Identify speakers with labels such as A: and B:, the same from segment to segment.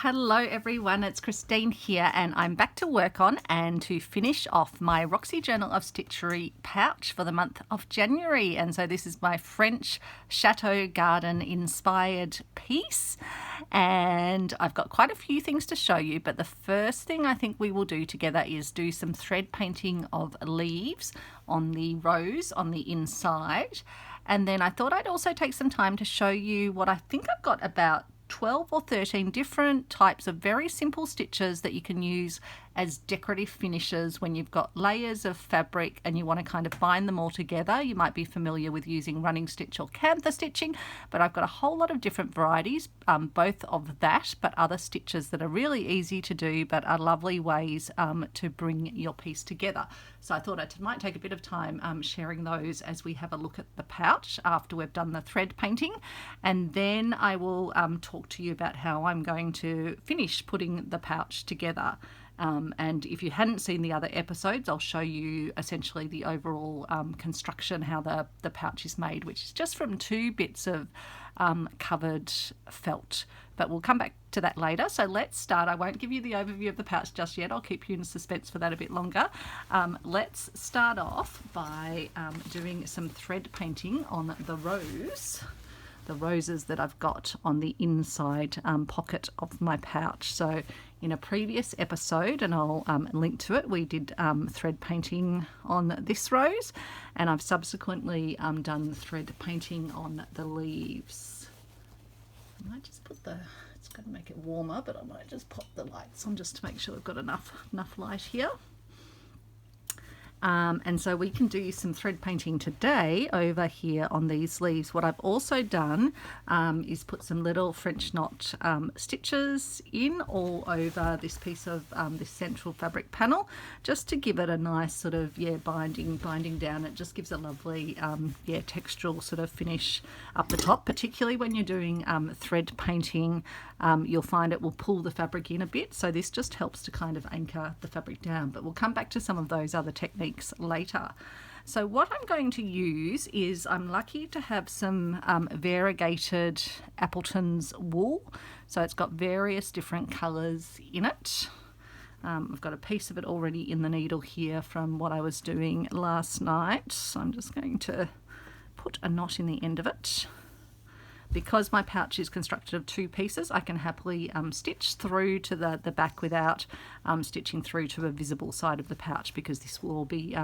A: Hello everyone, it's Christine here and I'm back to work on and to finish off my Roxy Journal of Stitchery pouch for the month of January. And so this is my French Chateau Garden inspired piece, and I've got quite a few things to show you, but the first thing I think we will do together is do some thread painting of leaves on the rose on the inside. And then I thought I'd also take some time to show you what I think I've got about 12 or 13 different types of very simple stitches that you can use as decorative finishes when you've got layers of fabric and you want to kind of bind them all together. You might be familiar with using running stitch or cantha stitching, but I've got a whole lot of different varieties, both of that, but other stitches that are really easy to do but are lovely ways to bring your piece together. So I thought I might take a bit of time sharing those as we have a look at the pouch after we've done the thread painting, and then I will talk to you about how I'm going to finish putting the pouch together. And if you hadn't seen the other episodes, I'll show you essentially the overall construction, how the pouch is made, which is just from 2 bits of covered felt. But we'll come back to that later. So let's start. I won't give you the overview of the pouch just yet. I'll keep you in suspense for that a bit longer. Let's start off by doing some thread painting on the roses that I've got on the inside pocket of my pouch. So in a previous episode, and I'll link to it, we did thread painting on this rose, and I've subsequently done thread painting on the leaves. I might just put it's going to make it warmer, but I might just pop the lights on just to make sure we've got enough light here. And so we can do some thread painting today over here on these leaves. What I've also done is put some little French knot stitches in all over this piece of this central fabric panel, just to give it a nice sort of binding down. It just gives a lovely textural sort of finish up the top, particularly when you're doing thread painting. You'll find it will pull the fabric in a bit, so this just helps to kind of anchor the fabric down, but we'll come back to some of those other techniques later. So what I'm going to use is, I'm lucky to have some variegated Appleton's wool, so it's got various different colours in it. I've got a piece of it already in the needle here from what I was doing last night, so I'm just going to put a knot in the end of it. Because my pouch is constructed of 2 pieces, I can happily stitch through to the back without stitching through to a visible side of the pouch, because this will all be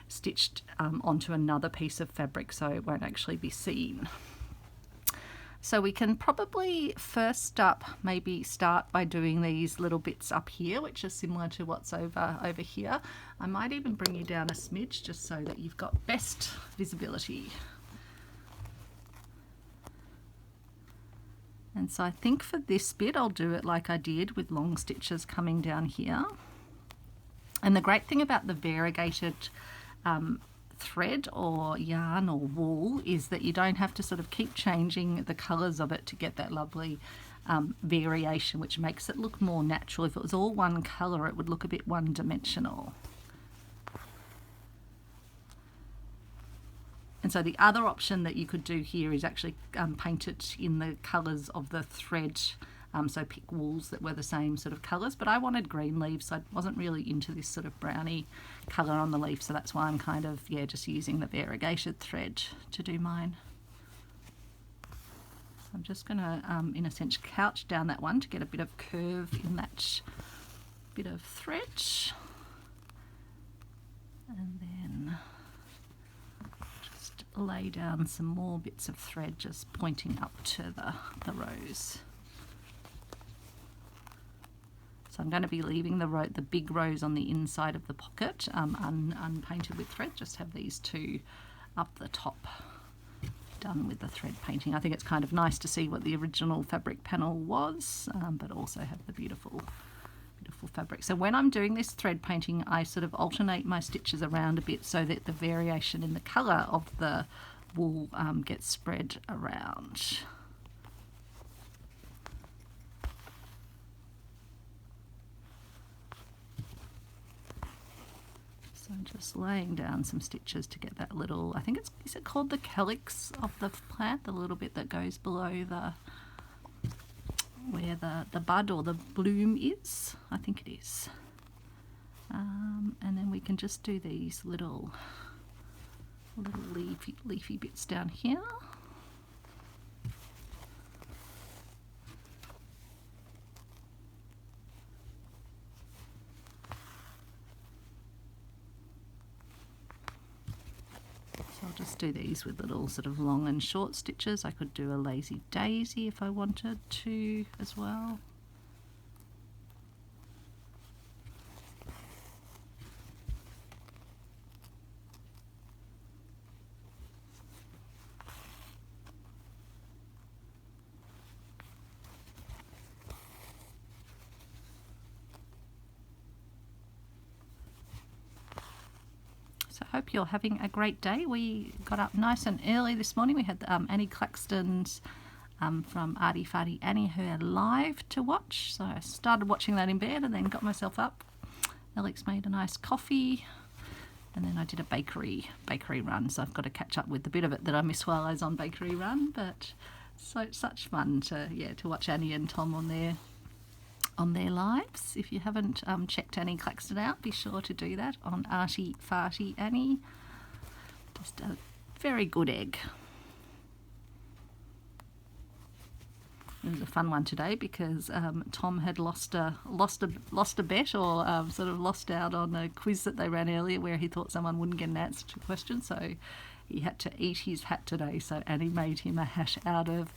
A: stitched onto another piece of fabric, so it won't actually be seen. So we can probably first up maybe start by doing these little bits up here, which are similar to what's over here. I might even bring you down a smidge just so that you've got best visibility. And so I think for this bit I'll do it like I did with long stitches coming down here. And the great thing about the variegated thread or yarn or wool is that you don't have to sort of keep changing the colours of it to get that lovely variation, which makes it look more natural. If it was all one colour, it would look a bit one-dimensional. And so the other option that you could do here is actually paint it in the colours of the thread, so pick wools that were the same sort of colours, but I wanted green leaves, so I wasn't really into this sort of browny colour on the leaf, so that's why I'm kind of, just using the variegated thread to do mine. So I'm just going to, in a sense, couch down that one to get a bit of curve in that bit of thread. And then lay down some more bits of thread just pointing up to the rose. So I'm going to be leaving the big rose on the inside of the pocket unpainted with thread, just have these 2 up the top done with the thread painting. I think it's kind of nice to see what the original fabric panel was, but also have the beautiful fabric. So when I'm doing this thread painting, I sort of alternate my stitches around a bit so that the variation in the colour of the wool gets spread around. So I'm just laying down some stitches to get that little, I think is it called the calyx of the plant, the little bit that goes below the where the bud or the bloom is. I think it is. And then we can just do these little leafy bits down here. So I'll just do these with little sort of long and short stitches. I could do a lazy daisy if I wanted to as well. So I hope you're having a great day. We got up nice and early this morning. We had Annie Claxton's from Arty Farty Annie, her live to watch. So I started watching that in bed and then got myself up. Alex made a nice coffee, and then I did a bakery run. So I've got to catch up with the bit of it that I missed while I was on bakery run. But so such fun to watch Annie and Tom on their lives. If you haven't checked Annie Claxton out, be sure to do that on Arty Farty Annie. Just a very good egg. It was a fun one today because Tom had lost a bet, or sort of lost out on a quiz that they ran earlier where he thought someone wouldn't get an answer to a question, so he had to eat his hat today. So Annie made him a hat out of,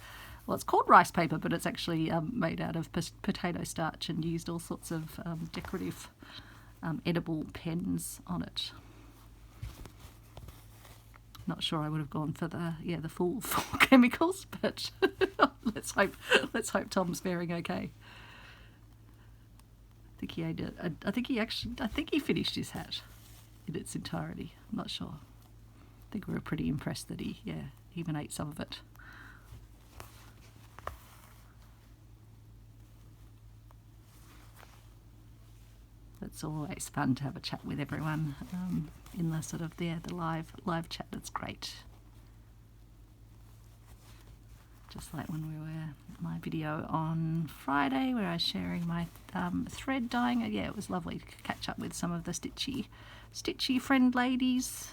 A: well, it's called rice paper, but it's actually made out of potato starch, and used all sorts of decorative edible pens on it. Not sure I would have gone for the full chemicals, but let's hope Tom's faring okay. I think he ate it. I think he finished his hat in its entirety. I'm not sure. I think we were pretty impressed that he even ate some of it. It's always fun to have a chat with everyone in the sort of the live chat. That's great. Just like when we were my video on Friday where I was sharing my thread dyeing. Yeah, it was lovely to catch up with some of the stitchy friend ladies.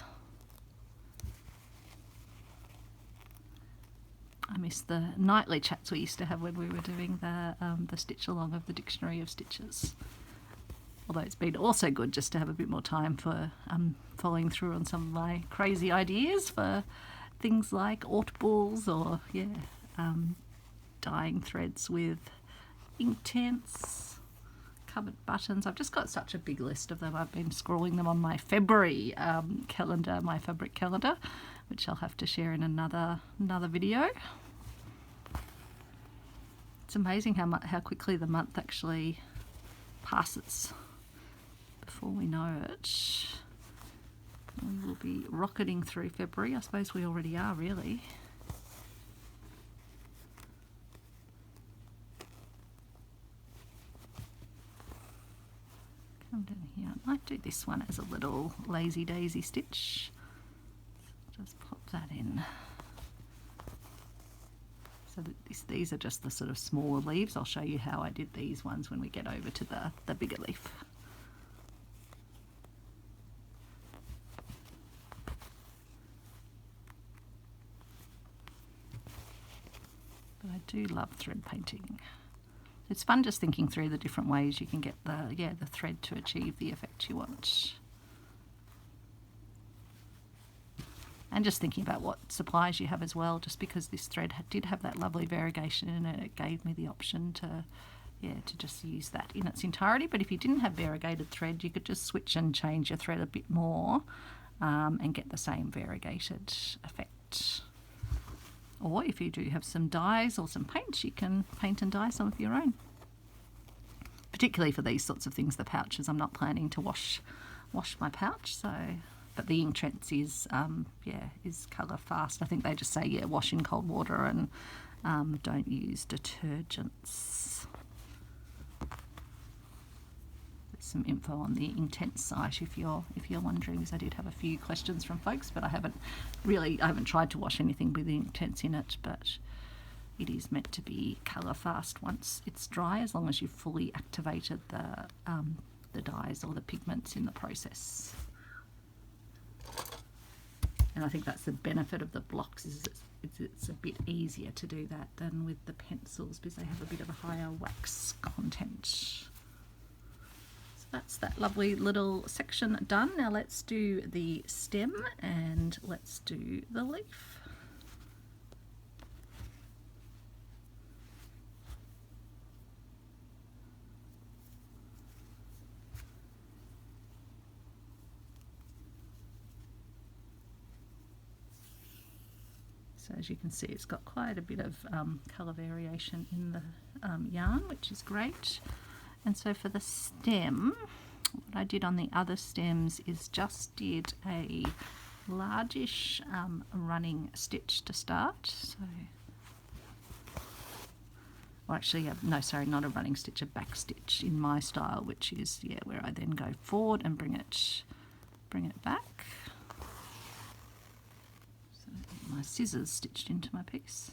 A: I miss the nightly chats we used to have when we were doing the stitch along of the Dictionary of Stitches. Although it's been also good just to have a bit more time for following through on some of my crazy ideas for things like audibles, or dyeing threads with Inktense, covered buttons. I've just got such a big list of them. I've been scrolling them on my February calendar, my fabric calendar, which I'll have to share in another video. It's amazing how quickly the month actually passes. Before we know it, we will be rocketing through February. I suppose we already are, really. Come down here. I might do this one as a little lazy daisy stitch. Just pop that in. So these are just the sort of smaller leaves. I'll show you how I did these ones when we get over to the bigger leaf. But I do love thread painting. It's fun just thinking through the different ways you can get the thread to achieve the effect you want. And just thinking about what supplies you have as well, just because this thread did have that lovely variegation in it, it gave me the option to just use that in its entirety. But if you didn't have variegated thread, you could just switch and change your thread a bit more and get the same variegated effect. Or if you do have some dyes or some paints, you can paint and dye some of your own. Particularly for these sorts of things, the pouches, I'm not planning to wash my pouch, so... But the Inktense is colour fast. I think they just say, wash in cold water and don't use detergents. There's some info on the Inktense site if you're wondering, because I did have a few questions from folks, but I haven't tried to wash anything with the Inktense in it, but it is meant to be colour fast once it's dry, as long as you've fully activated the dyes or the pigments in the process. And I think that's the benefit of the blocks, is it's a bit easier to do that than with the pencils because they have a bit of a higher wax content. So that's that lovely little section done. Now let's do the stem and let's do the leaf. So as you can see, it's got quite a bit of colour variation in the yarn, which is great. And so for the stem, what I did on the other stems is just did a largish running stitch to start. So, well, actually, no, sorry, not a running stitch, a back stitch in my style, which is where I then go forward and bring it back. My scissors stitched into my piece.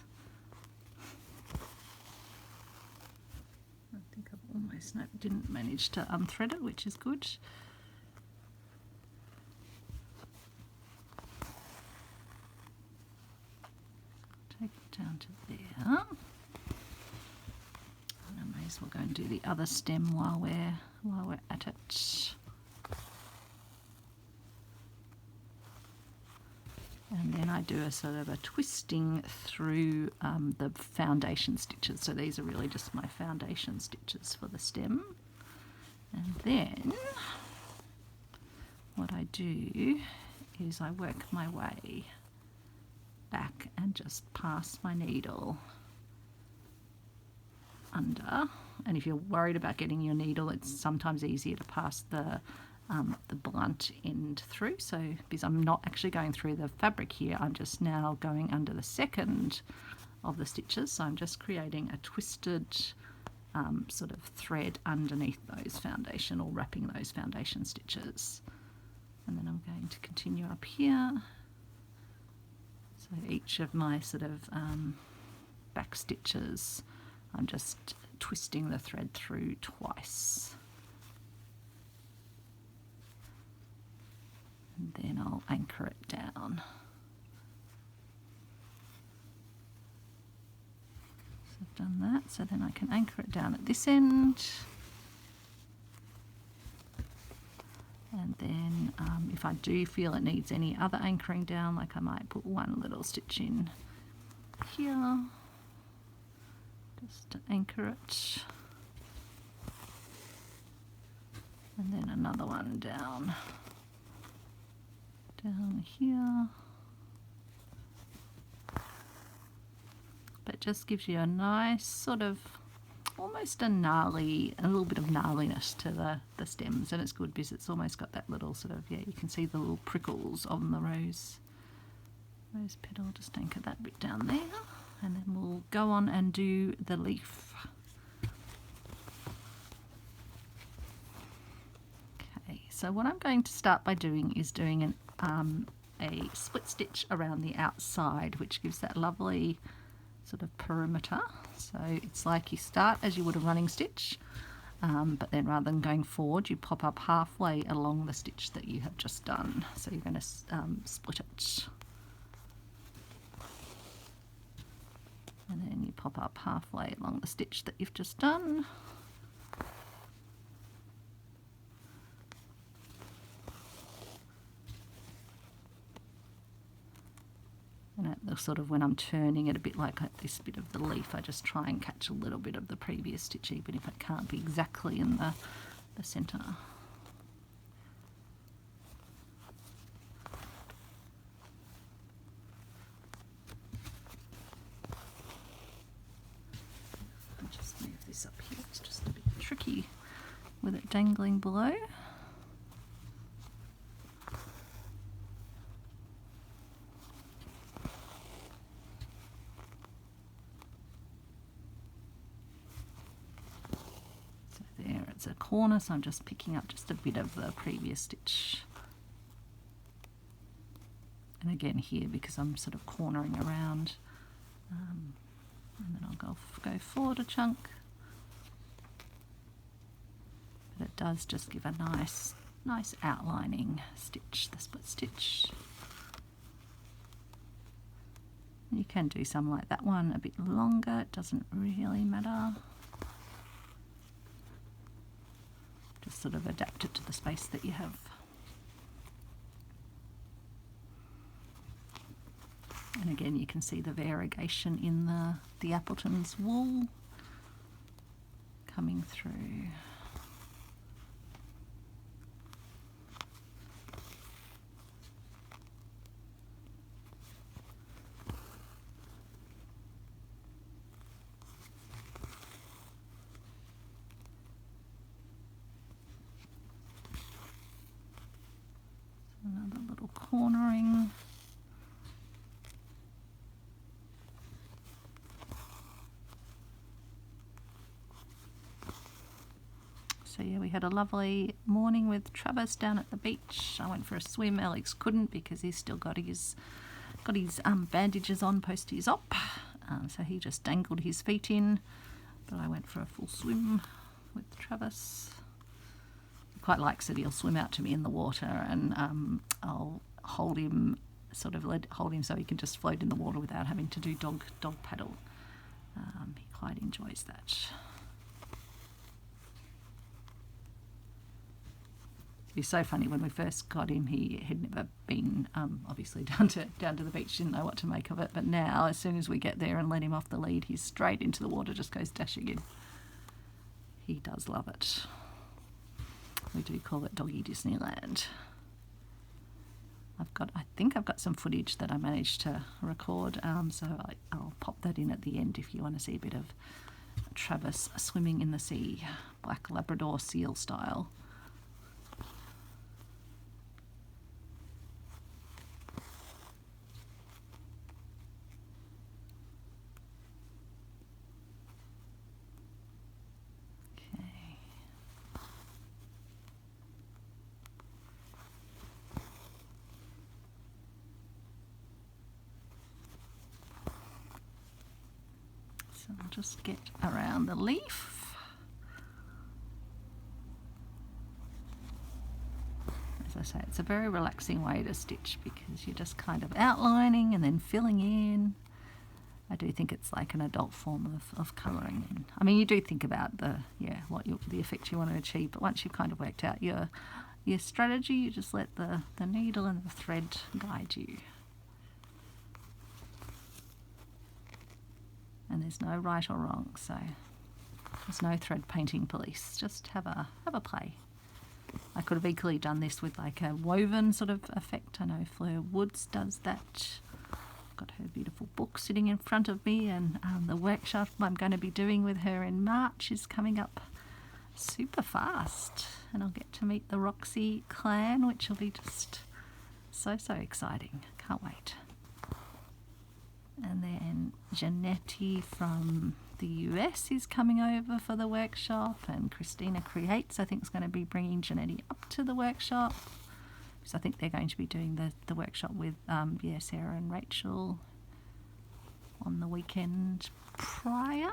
A: I think I've almost didn't manage to unthread it, which is good. Take it down to there. And I may as well go and do the other stem while we're at it. And then I do a sort of a twisting through the foundation stitches. So these are really just my foundation stitches for the stem. And then what I do is I work my way back and just pass my needle under. And if you're worried about getting your needle, it's sometimes easier to pass the blunt end through. So because I'm not actually going through the fabric here, I'm just now going under the second of the stitches. So I'm just creating a twisted sort of thread underneath those foundation, or wrapping those foundation stitches. And then I'm going to continue up here. So each of my sort of back stitches, I'm just twisting the thread through twice. And then I'll anchor it down. So I've done that, so then I can anchor it down at this end. And then if I do feel it needs any other anchoring down, like I might put one little stitch in here, just to anchor it. And then another one down here. But just gives you a nice sort of almost a little bit of gnarliness to the stems, and it's good because it's almost got that little sort of, you can see the little prickles on the rose petal. Just anchor that bit down there, and then we'll go on and do the leaf. Okay, so what I'm going to start by doing is doing a split stitch around the outside, which gives that lovely sort of perimeter. So it's like you start as you would a running stitch, but then rather than going forward, you pop up halfway along the stitch that you have just done. So you're going to split it, and then you pop up halfway along the stitch that you've just done. And at the sort of, when I'm turning it a bit like this bit of the leaf, I just try and catch a little bit of the previous stitch, even if it can't be exactly in the centre. I'll just move this up here, it's just a bit tricky with it dangling below. A corner, so I'm just picking up just a bit of the previous stitch, and again here, because I'm sort of cornering around, And then I'll go forward a chunk. But it does just give a nice outlining stitch, the split stitch. You can do some like that one a bit longer, it doesn't really matter. Just sort of adapt it to the space that you have. And again, you can see the variegation in the Appleton's wool coming through. Another little cornering. So yeah, we had a lovely morning with Travis down at the beach. I went for a swim. Alex couldn't because he's still got his bandages on post his op. So he just dangled his feet in. But I went for a full swim with Travis. He quite likes it. He'll swim out to me in the water, and I'll hold him so he can just float in the water without having to do dog paddle. He quite enjoys that. It's so funny, when we first got him, he had never been obviously down to the beach, didn't know what to make of it, but now as soon as we get there and let him off the lead, he's straight into the water, just goes dashing in. He does love it. We do call it Doggy Disneyland. I think I've got some footage that I managed to record, so I'll pop that in at the end if you want to see a bit of Travis swimming in the sea, black Labrador seal style. So I'll just get around the leaf. As I say, it's a very relaxing way to stitch because you're just kind of outlining and then filling in. I do think it's like an adult form of colouring. And I mean, you do think about the effect you want to achieve, but once you've kind of worked out your strategy, you just let the needle and the thread guide you. And there's no right or wrong, so there's no thread painting police. Just have a play. I could have equally done this with like a woven sort of effect. I know Fleur Woods does that. I've got her beautiful book sitting in front of me, and the workshop I'm going to be doing with her in March is coming up super fast, and I'll get to meet the Roxy clan, which will be just so exciting. Can't wait. And then Janetti from the US is coming over for the workshop, and Christina Creates, I think, is going to be bringing Janetti up to the workshop. So I think they're going to be doing the workshop with Sarah and Rachel on the weekend prior.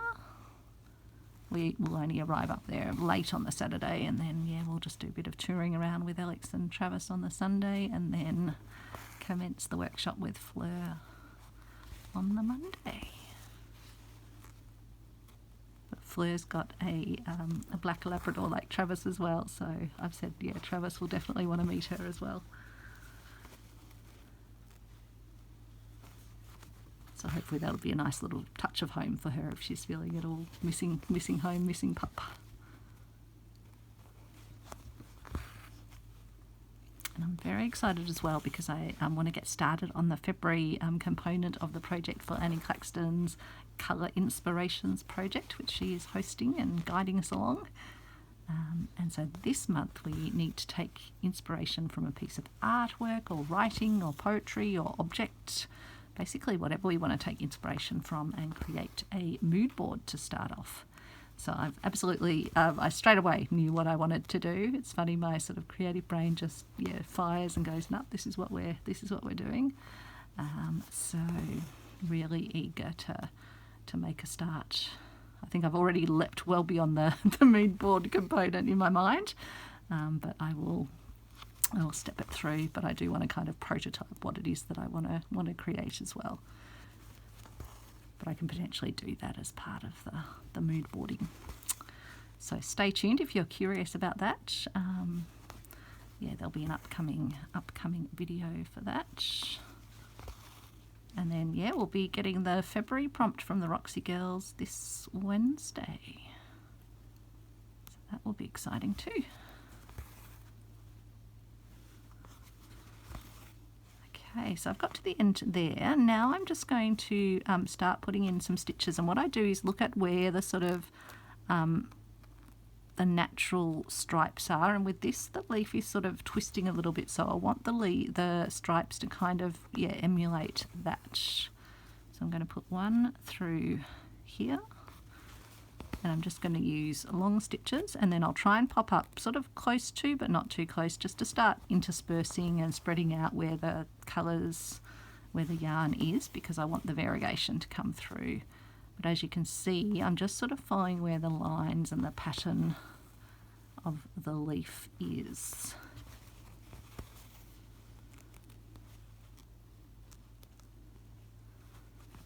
A: We will only arrive up there late on the Saturday, and then we'll just do a bit of touring around with Alex and Travis on the Sunday, and then commence the workshop with Fleur on the Monday. But Fleur's got a black Labrador like Travis as well, so I've said Travis will definitely want to meet her as well. So hopefully that'll be a nice little touch of home for her if she's feeling it all missing home, missing pup. And I'm very excited as well because I want to get started on the February component of the project for Annie Claxton's Colour Inspirations project, which she is hosting and guiding us along. And so this month we need to take inspiration from a piece of artwork or writing or poetry or object, basically whatever we want to take inspiration from, and create a mood board to start off. So I've absolutely, I straight away knew what I wanted to do. It's funny, my sort of creative brain just fires and goes, no, this is what we're doing. So really eager to to make a start. I think I've already leapt well beyond the mood board component in my mind, but I'll step it through. But I do want to kind of prototype what it is that I want to create as well. But I can potentially do that as part of the mood boarding. So stay tuned if you're curious about that. Yeah, there'll be an upcoming video for that. And then, yeah, we'll be getting the February prompt from the Roxy girls this Wednesday. So that will be exciting too. Okay, so I've got to the end there. Now I'm just going to start putting in some stitches. And what I do is look at where the sort of the natural stripes are, and with this the leaf is sort of twisting a little bit, so I want the stripes to kind of emulate that. So I'm going to put one through here, and I'm just going to use long stitches, and then I'll try and pop up sort of close to but not too close, just to start interspersing and spreading out where the colours, where the yarn is, because I want the variegation to come through. But as you can see, I'm just sort of following where the lines and the pattern of the leaf is.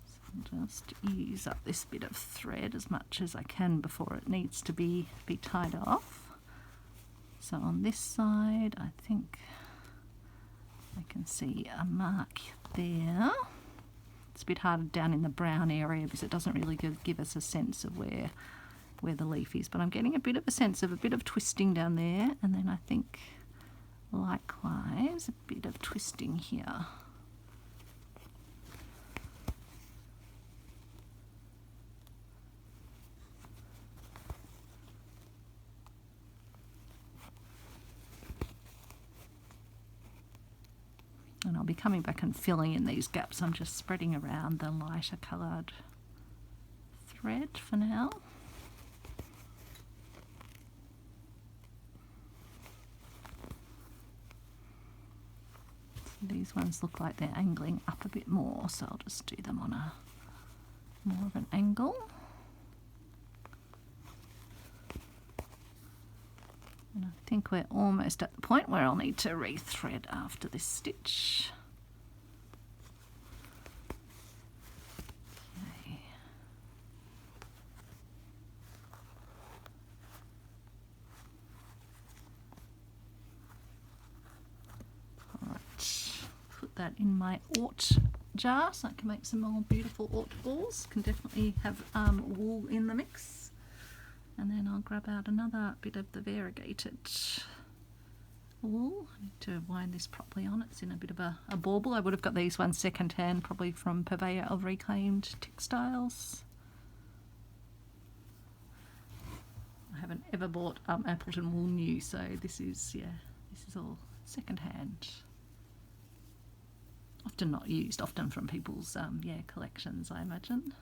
A: So I'll just use up this bit of thread as much as I can before it needs to be tied off. So on this side, I think I can see a mark there. It's a bit harder down in the brown area because it doesn't really give us a sense of where the leaf is, but I'm getting a bit of a sense of a bit of twisting down there, and then I think likewise a bit of twisting here. And I'll be coming back and filling in these gaps. I'm just spreading around the lighter coloured thread for now. So these ones look like they're angling up a bit more, so I'll just do them on a more of an angle. And I think we're almost at the point where I'll need to rethread after this stitch. Okay. All right, put that in my Ort jar so I can make some more beautiful Ort balls. Can definitely have wool in the mix. And then I'll grab out another bit of the variegated wool. I need to wind this properly on. It's in a bit of a bauble. I would have got these ones second hand, probably from Purveyor of Reclaimed Textiles. I haven't ever bought Appleton wool new, so this is all second hand. Often not used, often from people's collections, I imagine.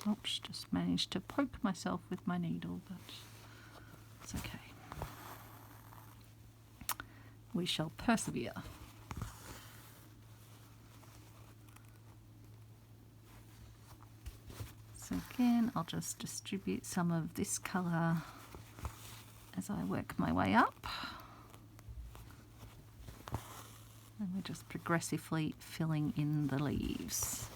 A: Oops, just managed to poke myself with my needle, but it's okay. We shall persevere. So again, I'll just distribute some of this colour as I work my way up. And we're just progressively filling in the leaves.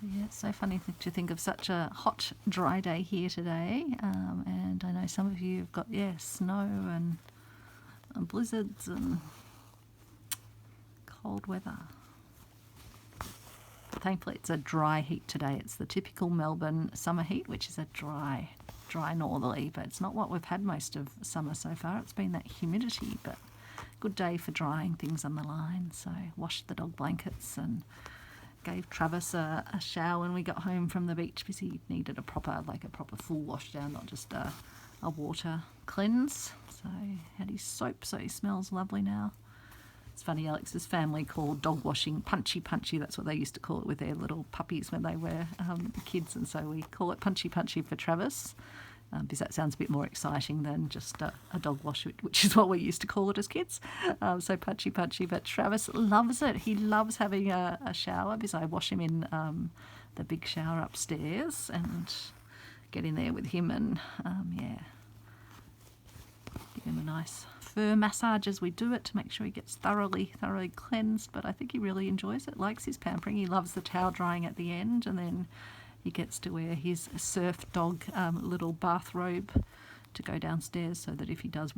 A: Yeah, it's so funny to think of such a hot, dry day here today, and I know some of you have got snow and blizzards and cold weather. But thankfully it's a dry heat today. It's the typical Melbourne summer heat, which is a dry northerly, but it's not what we've had most of summer so far. It's been that humidity, but good day for drying things on the line. So washed the dog blankets and gave Travis a shower when we got home from the beach because he needed a proper full wash down, not just a water cleanse. So had his soap, so he smells lovely now. It's funny, Alex's family call dog washing punchy punchy. That's what they used to call it with their little puppies when they were kids, and so we call it punchy punchy for Travis, because that sounds a bit more exciting than just a dog wash, which is what we used to call it as kids. So punchy punchy, but Travis loves it. He loves having a shower, because I wash him in the big shower upstairs and get in there with him and give him a nice fur massage as we do it to make sure he gets thoroughly cleansed. But I think he really enjoys it, likes his pampering. He loves the towel drying at the end, and then he gets to wear his surf dog little bathrobe to go downstairs, so that if he does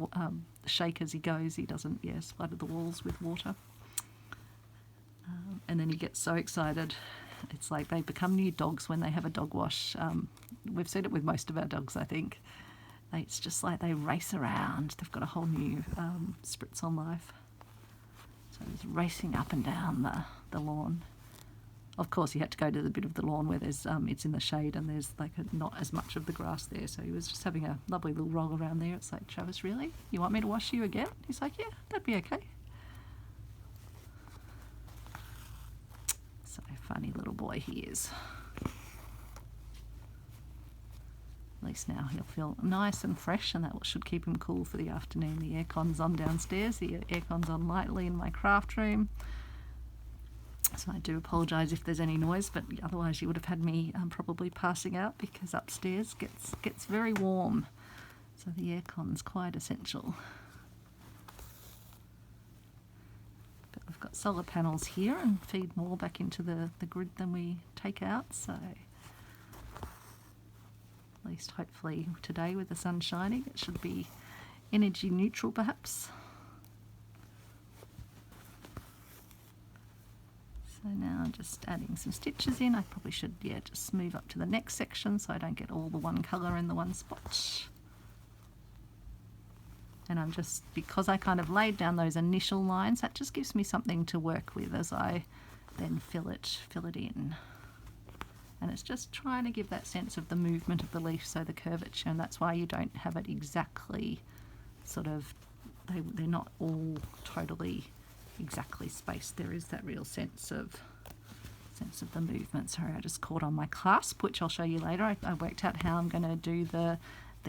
A: shake as he goes, he doesn't splatter the walls with water. And then he gets so excited. It's like they become new dogs when they have a dog wash. We've seen it with most of our dogs, I think. It's just like they race around. They've got a whole new spritz on life. So it's racing up and down the lawn. Of course, he had to go to the bit of the lawn where there's it's in the shade and there's like not as much of the grass there. So he was just having a lovely little roll around there. It's like, Travis, really? You want me to wash you again? He's like, yeah, that'd be okay. So funny little boy he is. At least now he'll feel nice and fresh, and that should keep him cool for the afternoon. The aircon's on downstairs. The aircon's on lightly in my craft room. So I do apologise if there's any noise, but otherwise you would have had me probably passing out, because upstairs gets very warm. So the aircon's quite essential. But we've got solar panels here and feed more back into the grid than we take out. So at least hopefully today with the sun shining, it should be energy neutral perhaps. So now I'm just adding some stitches in. I probably should just move up to the next section so I don't get all the one colour in the one spot. And I'm just, because I kind of laid down those initial lines, that just gives me something to work with as I then fill it in. And it's just trying to give that sense of the movement of the leaf, so the curvature, and that's why you don't have it exactly sort of, they're not all totally exactly spaced. There is that real sense of the movement. Sorry, I just caught on my clasp, which I'll show you later. I worked out how I'm going to do the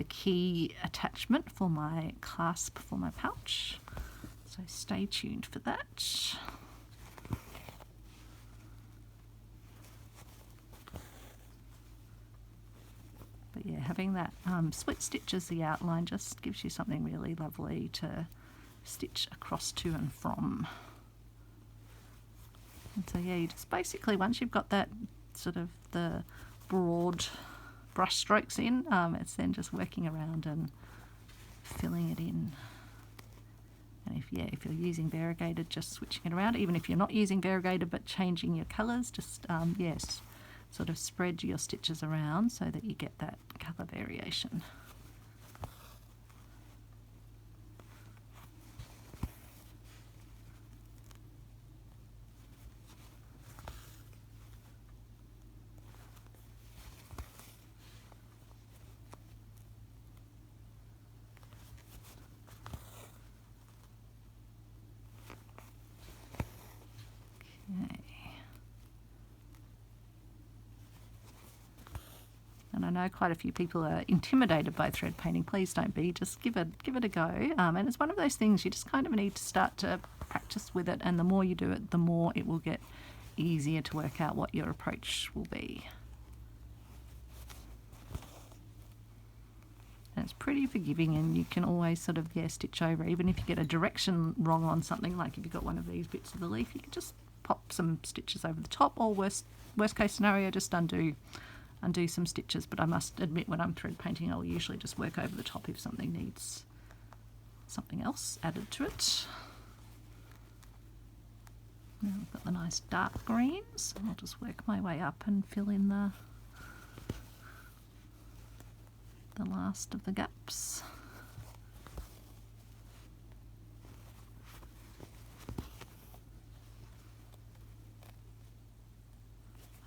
A: key attachment for my clasp for my pouch. So stay tuned for that. But yeah, having that split stitch as the outline just gives you something really lovely to stitch across to and from. And so yeah, you just basically, once you've got that sort of the broad brush strokes in, it's then just working around and filling it in. And if you're using variegated, just switching it around. Even if you're not using variegated but changing your colours, just yes, sort of spread your stitches around so that you get that colour variation. And I know quite a few people are intimidated by thread painting. Please don't be. Just give it a go. And it's one of those things you just kind of need to start to practice with it. And the more you do it, the more it will get easier to work out what your approach will be. And it's pretty forgiving, and you can always sort of stitch over. Even if you get a direction wrong on something, like if you've got one of these bits of the leaf, you can just pop some stitches over the top, or worst case scenario, just undo some stitches. But I must admit, when I'm thread painting, I'll usually just work over the top if something needs something else added to it. Now I've got the nice dark greens, and I'll just work my way up and fill in the last of the gaps.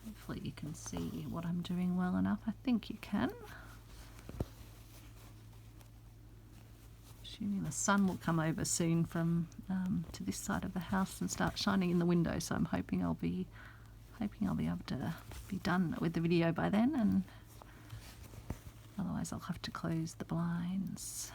A: Hopefully you can see what I'm doing well enough. I think you can. Just Assuming the sun will come over soon from to this side of the house and start shining in the window, so I'm hoping I'll be able to be done with the video by then, and otherwise I'll have to close the blinds.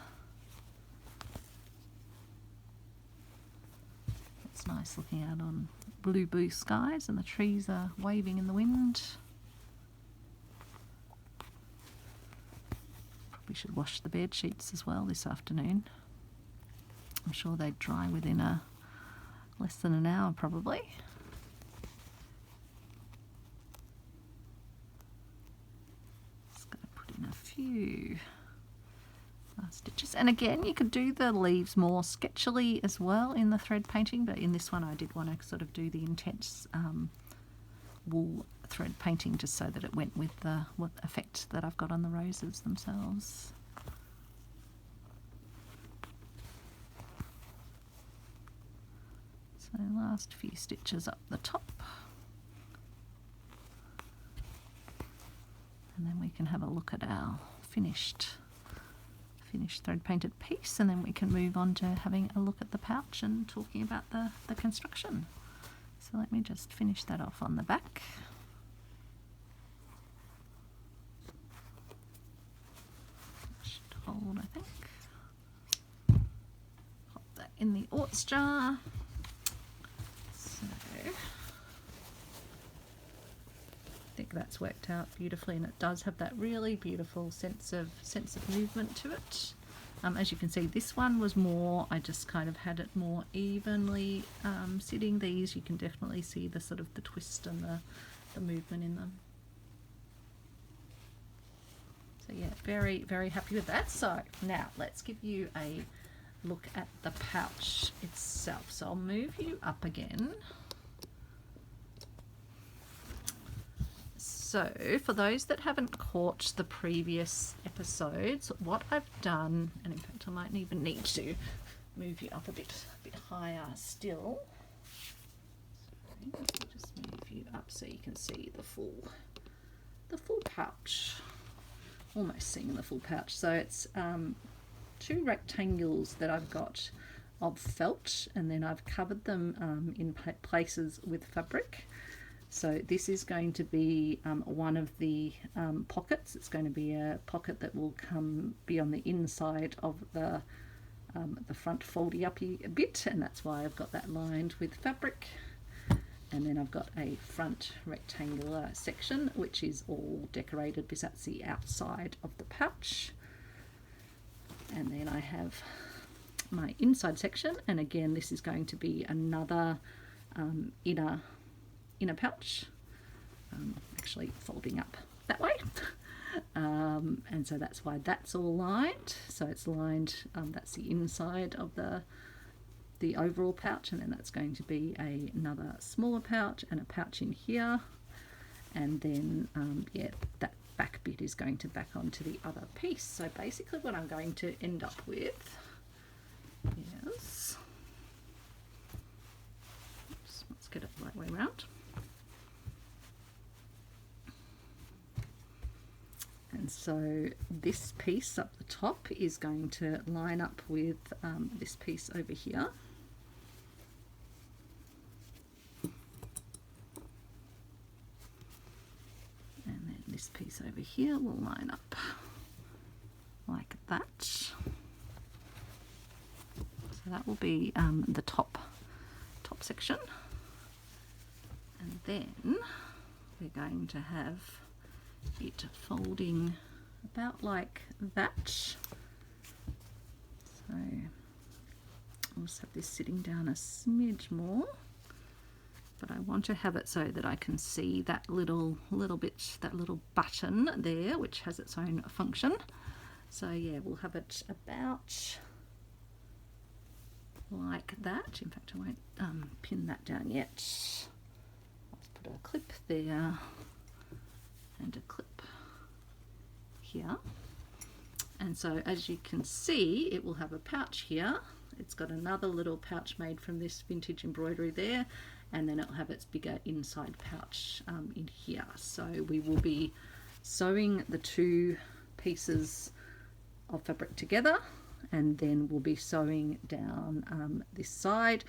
A: It's nice looking out on blue skies, and the trees are waving in the wind. Probably should wash the bed sheets as well this afternoon. I'm sure they'd dry within less than an hour probably. Just going to put in a few stitches, and again you could do the leaves more sketchily as well in the thread painting, but in this one I did want to sort of do the intense wool thread painting just so that it went with the effect that I've got on the roses themselves. So last few stitches up the top, and then we can have a look at our finished thread painted piece, and then we can move on to having a look at the pouch and talking about the construction. So let me just finish that off on the back. Should hold, I think. Pop that in the orts jar. So I think that's worked out beautifully, and it does have that really beautiful sense of movement to it. As you can see, this one was more, I just kind of had it more evenly sitting. These you can definitely see the sort of the twist and the movement in them. So yeah, very, very happy with that. So now let's give you a look at the pouch itself. So I'll move you up again. So for those that haven't caught the previous episodes, what I've done, and in fact I might even need to move you up a bit higher still. So I'll just move you up so you can see the full pouch. Almost seeing the full pouch. So it's two rectangles that I've got of felt, and then I've covered them in places with fabric. So this is going to be one of the pockets. It's going to be a pocket that will be on the inside of the front foldy uppy bit, and that's why I've got that lined with fabric. And then I've got a front rectangular section which is all decorated because that's the outside of the pouch. And then I have my inside section, and again this is going to be another inner pouch, actually folding up that way. And so that's why that's all lined. So it's lined, that's the inside of the overall pouch, and then that's going to be another smaller pouch and a pouch in here, and then yeah, that back bit is going to back onto the other piece. So basically what I'm going to end up with is, oops, let's get it the right way around. And so this piece up the top is going to line up with this piece over here. And then this piece over here will line up like that. So that will be the top section. And then we're going to have it folding about like that. So I'll just have this sitting down a smidge more, but I want to have it so that I can see that little bit, that little button there, which has its own function. So yeah, we'll have it about like that. In fact, I won't pin that down yet. Let's put a clip there and a clip here. And so as you can see, it will have a pouch here. It's got another little pouch made from this vintage embroidery there, and then it'll have its bigger inside pouch in here. So we will be sewing the two pieces of fabric together, and then we'll be sewing down this side,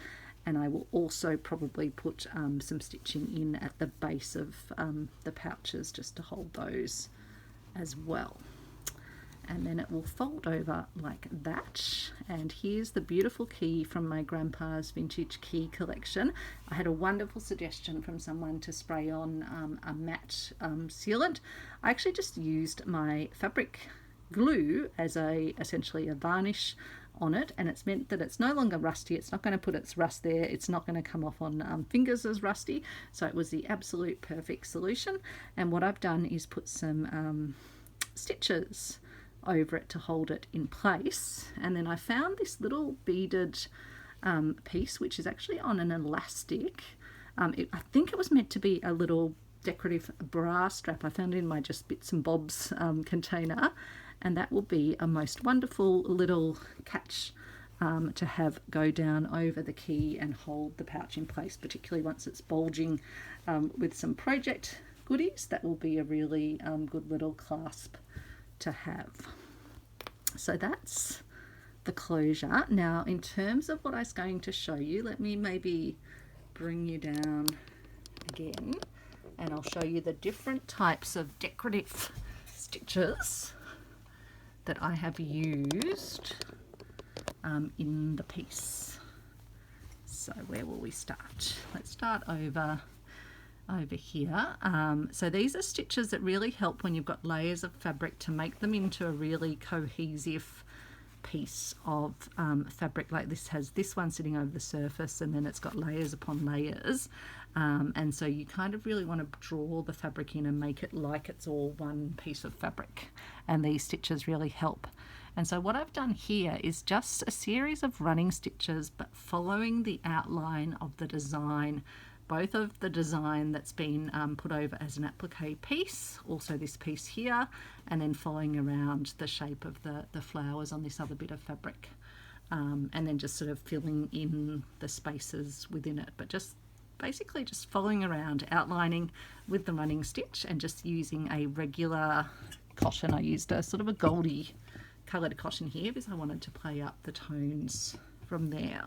A: and I will also probably put some stitching in at the base of the pouches just to hold those as well. And then it will fold over like that. And here's the beautiful key from my grandpa's vintage key collection. I had a wonderful suggestion from someone to spray on a matte sealant. I actually just used my fabric glue as essentially a varnish on it, and it's meant that it's no longer rusty. It's not going to put its rust there. It's not going to come off on fingers as rusty. So it was the absolute perfect solution. And what I've done is put some stitches over it to hold it in place. And then I found this little beaded piece, which is actually on an elastic. I think it was meant to be a little decorative bra strap. I found it in my just bits and bobs container, and that will be a most wonderful little catch to have go down over the key and hold the pouch in place, particularly once it's bulging with some project goodies. That will be a really good little clasp to have. So that's the closure. Now, in terms of what I was going to show you, let me maybe bring you down again, and I'll show you the different types of decorative stitches that I have used in the piece. So where will we start? Let's start over here. So these are stitches that really help when you've got layers of fabric to make them into a really cohesive piece of fabric. Like this has this one sitting over the surface, and then it's got layers upon layers, and so you kind of really want to draw the fabric in and make it like it's all one piece of fabric, and these stitches really help. And so what I've done here is just a series of running stitches, but following the outline of the design, both of the design that's been put over as an applique piece, also this piece here, and then following around the shape of the flowers on this other bit of fabric, and then just sort of filling in the spaces within it, but just basically just following around, outlining with the running stitch, and just using a regular cotton. I used a sort of a goldy coloured cotton here because I wanted to play up the tones from there.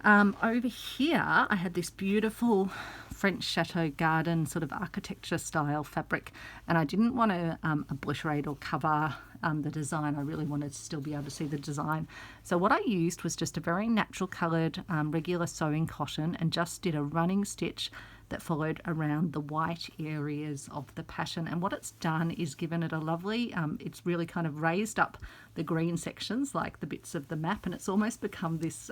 A: Over here I had this beautiful French Chateau garden sort of architecture style fabric, and I didn't want to obliterate or cover the design. I really wanted to still be able to see the design. So what I used was just a very natural coloured regular sewing cotton, and just did a running stitch that followed around the white areas of the pattern. And what it's done is given it a lovely, it's really kind of raised up the green sections like the bits of the map, and it's almost become this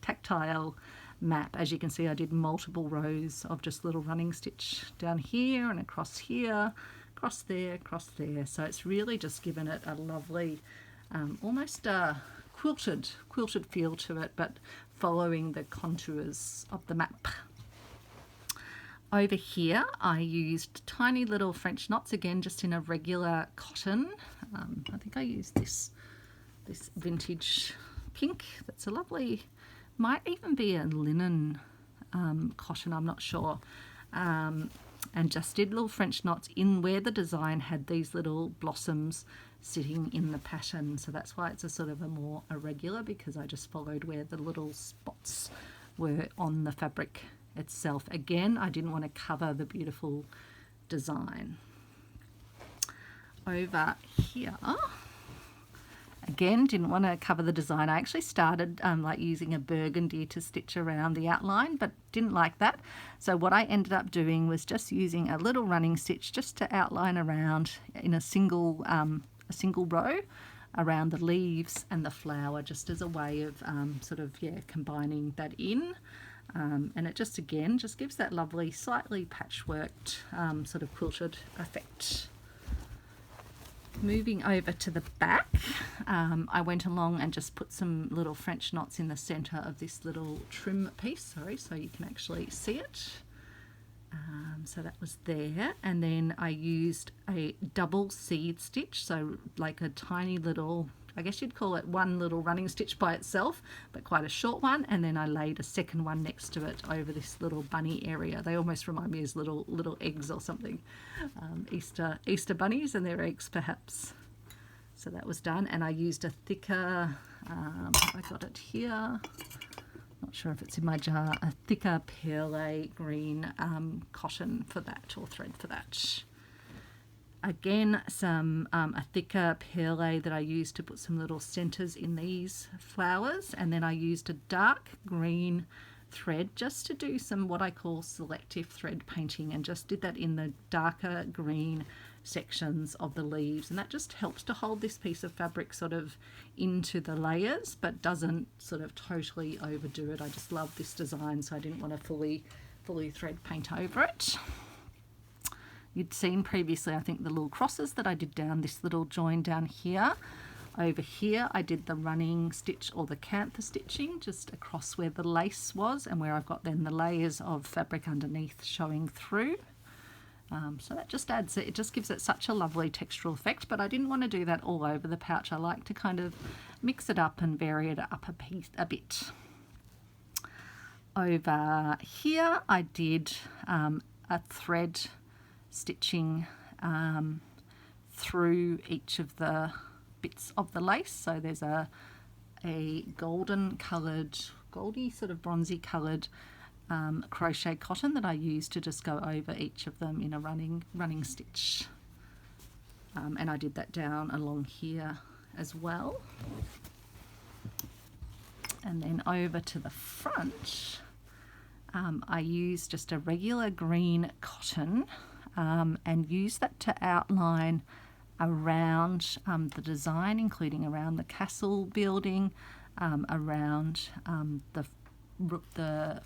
A: tactile map. As you can see, I did multiple rows of just little running stitch down here and across here, across there, across there. So it's really just given it a lovely, almost a quilted feel to it, but following the contours of the map. Over here I used tiny little French knots, again just in a regular cotton. I think I used this vintage pink. That's a lovely, might even be a linen cotton, I'm not sure. And just did little French knots in where the design had these little blossoms sitting in the pattern. So that's why it's a sort of a more irregular, because I just followed where the little spots were on the fabric itself. Again, I didn't want to cover the beautiful design. Over here, again, didn't want to cover the design. I actually started like using a burgundy to stitch around the outline, but didn't like that. So what I ended up doing was just using a little running stitch just to outline around in a single row around the leaves and the flower, just as a way of sort of, yeah, combining that in. And it just, again, just gives that lovely, slightly patchworked sort of quilted effect. Moving over to the back, I went along and just put some little French knots in the centre of this little trim piece, so you can actually see it. So that was there, and then I used a double seed stitch, so like a tiny little, I guess you'd call it one little running stitch by itself, but quite a short one, and then I laid a second one next to it over this little bunny area. They almost remind me as little eggs or something, Easter bunnies and their eggs perhaps. So that was done, and I used a thicker, I got it here, not sure if it's in my jar, a thicker perle green cotton for that, or thread for that. Again, a thicker perle that I used to put some little centers in these flowers, and then I used a dark green thread just to do some what I call selective thread painting, and just did that in the darker green sections of the leaves, and that just helps to hold this piece of fabric sort of into the layers but doesn't sort of totally overdo it. I just love this design, so I didn't want to fully thread paint over it. You'd seen previously, I think, the little crosses that I did down this little join down here. Over here I did the running stitch, or the cantha stitching, just across where the lace was and where I've got then the layers of fabric underneath showing through. So that just adds it, just gives it such a lovely textural effect, but I didn't want to do that all over the pouch. I like to kind of mix it up and vary it up a bit. Over here I did a thread stitching through each of the bits of the lace. So there's a golden coloured, goldy sort of bronzy coloured crochet cotton that I use to just go over each of them in a running stitch, and I did that down along here as well. And then over to the front, I used just a regular green cotton and used that to outline around the design, including around the castle building, around the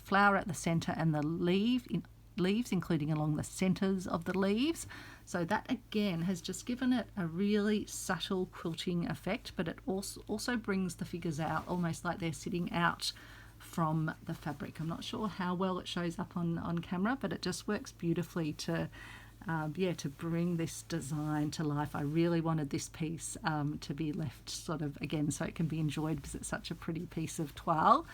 A: flower at the center, and the leaves, including along the centers of the leaves. So that again has just given it a really subtle quilting effect, but it also brings the figures out almost like they're sitting out from the fabric. I'm not sure how well it shows up on camera, but it just works beautifully to to bring this design to life. I really wanted this piece to be left sort of, again, so it can be enjoyed because it's such a pretty piece of toile.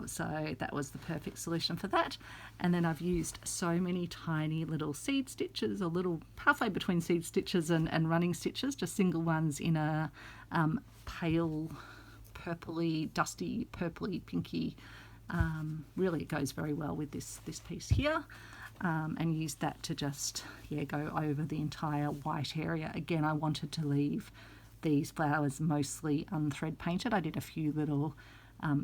A: So that was the perfect solution for that. And then I've used so many tiny little seed stitches, or little halfway between seed stitches and running stitches, just single ones in a pale purpley, dusty purpley pinky. Really it goes very well with this piece here. And use that to just go over the entire white area. Again, I wanted to leave these flowers mostly unthread painted. I did a few little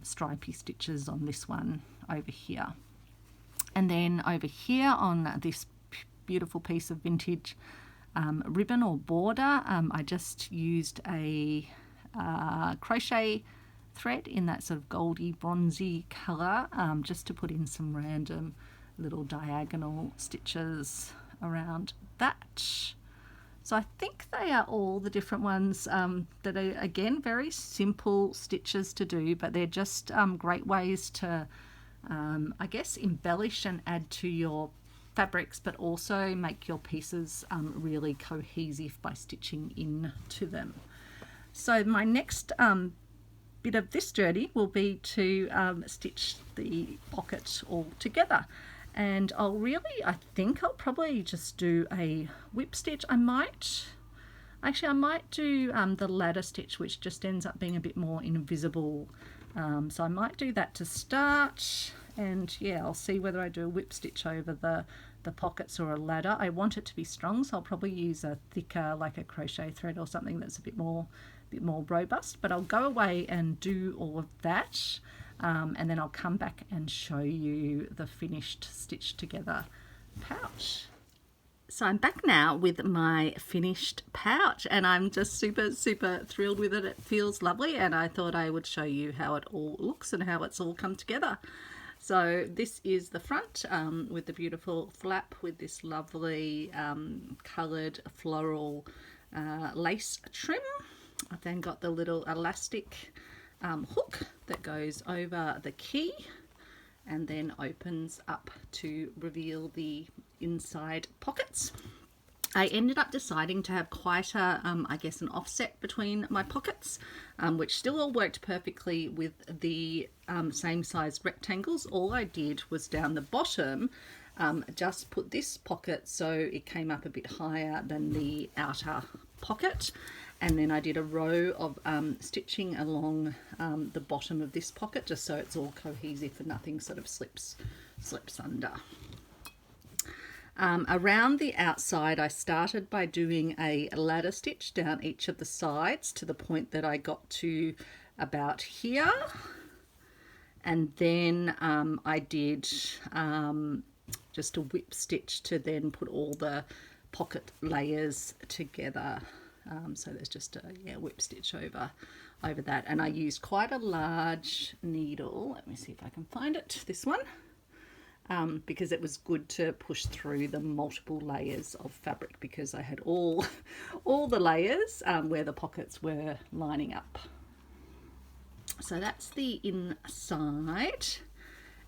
A: stripy stitches on this one over here. And then over here on this beautiful piece of vintage ribbon or border, I just used a crochet thread in that sort of goldy bronzy colour, just to put in some random little diagonal stitches around that. So I think they are all the different ones that are, again, very simple stitches to do, but they're just great ways to I guess embellish and add to your fabrics, but also make your pieces really cohesive by stitching into them. So my next bit of this journey will be to stitch the pocket all together. And I think I'll probably just do a whip stitch. I might do the ladder stitch, which just ends up being a bit more invisible. So I might do that to start, and I'll see whether I do a whip stitch over the pockets or a ladder. I want it to be strong, so I'll probably use a thicker, like a crochet thread or something that's a bit more robust. But I'll go away and do all of that. And then I'll come back and show you the finished stitched together pouch. So I'm back now with my finished pouch, and I'm just super thrilled with it. It feels lovely, and I thought I would show you how it all looks and how it's all come together. So this is the front with the beautiful flap with this lovely coloured floral lace trim. I've then got the little elastic hook that goes over the key and then opens up to reveal the inside pockets. I ended up deciding to have quite a, I guess, an offset between my pockets, which still all worked perfectly with the same size rectangles. All I did was down the bottom just put this pocket so it came up a bit higher than the outer pocket. And then I did a row of stitching along the bottom of this pocket, just so it's all cohesive and nothing sort of slips under. Around the outside, I started by doing a ladder stitch down each of the sides to the point that I got to about here. And then I did just a whip stitch to then put all the pocket layers together. So there's just a whip stitch over that, and I used quite a large needle. Let me see if I can find it, this one, because it was good to push through the multiple layers of fabric, because I had all the layers where the pockets were lining up. So that's the inside,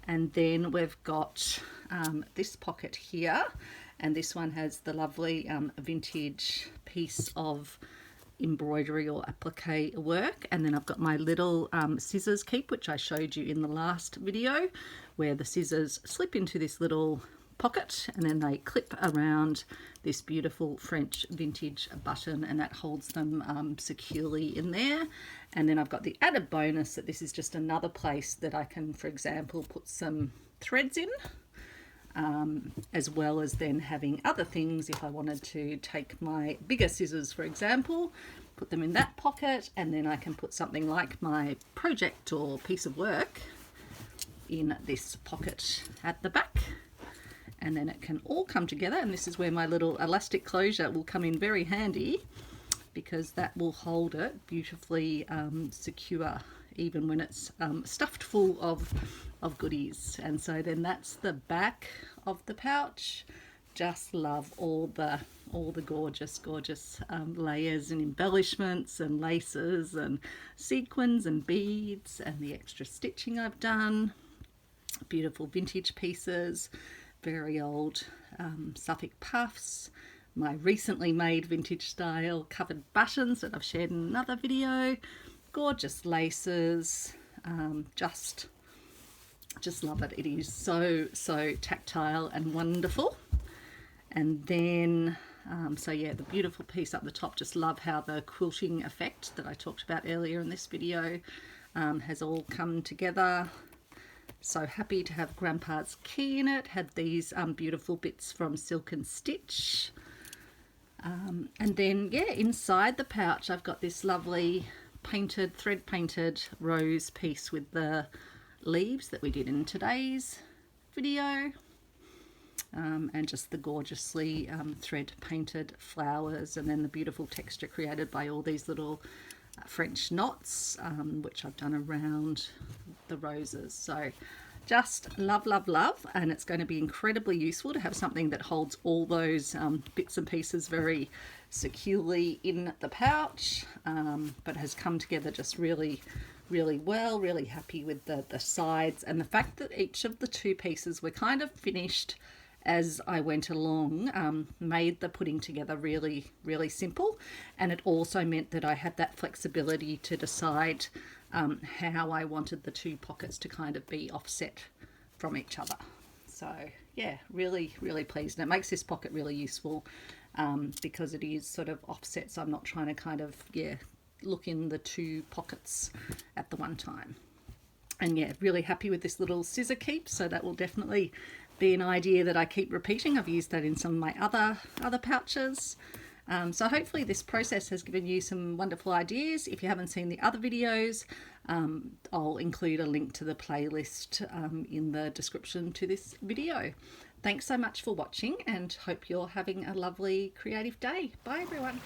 A: and then we've got this pocket here, and this one has the lovely vintage piece of embroidery or applique work. And then I've got my little scissors keep, which I showed you in the last video, where the scissors slip into this little pocket and then they clip around this beautiful French vintage button, and that holds them securely in there. And then I've got the added bonus that this is just another place that I can, for example, put some threads in, as well as then having other things. If I wanted to take my bigger scissors, for example, put them in that pocket, and then I can put something like my project or piece of work in this pocket at the back, and then it can all come together. And this is where my little elastic closure will come in very handy, because that will hold it beautifully secure, even when it's stuffed full of goodies. And so then that's the back of the pouch. Just love all the gorgeous layers and embellishments and laces and sequins and beads, and the extra stitching I've done. Beautiful vintage pieces, very old Suffolk puffs, my recently made vintage style covered buttons that I've shared in another video, gorgeous laces, just love it. It is so tactile and wonderful. And then so yeah, the beautiful piece up the top, just love how the quilting effect that I talked about earlier in this video has all come together. So happy to have Grandpa's key in it. Had these beautiful bits from Silk and Stitch. And then yeah, inside the pouch I've got this lovely painted, thread painted rose piece with the leaves that we did in today's video, and just the gorgeously thread painted flowers, and then the beautiful texture created by all these little French knots, which I've done around the roses. So just love, and it's going to be incredibly useful to have something that holds all those bits and pieces very securely in the pouch, but has come together just really well. Really happy with the sides, and the fact that each of the two pieces were kind of finished as I went along, made the putting together really simple. And it also meant that I had that flexibility to decide how I wanted the two pockets to kind of be offset from each other. So yeah, really pleased, and it makes this pocket really useful because it is sort of offset, so I'm not trying to kind of look in the two pockets at the one time. And yeah, really happy with this little scissor keep, so that will definitely be an idea that I keep repeating. I've used that in some of my other pouches. So hopefully this process has given you some wonderful ideas. If you haven't seen the other videos, I'll include a link to the playlist in the description to this video. Thanks so much for watching, and hope you're having a lovely creative day. Bye everyone.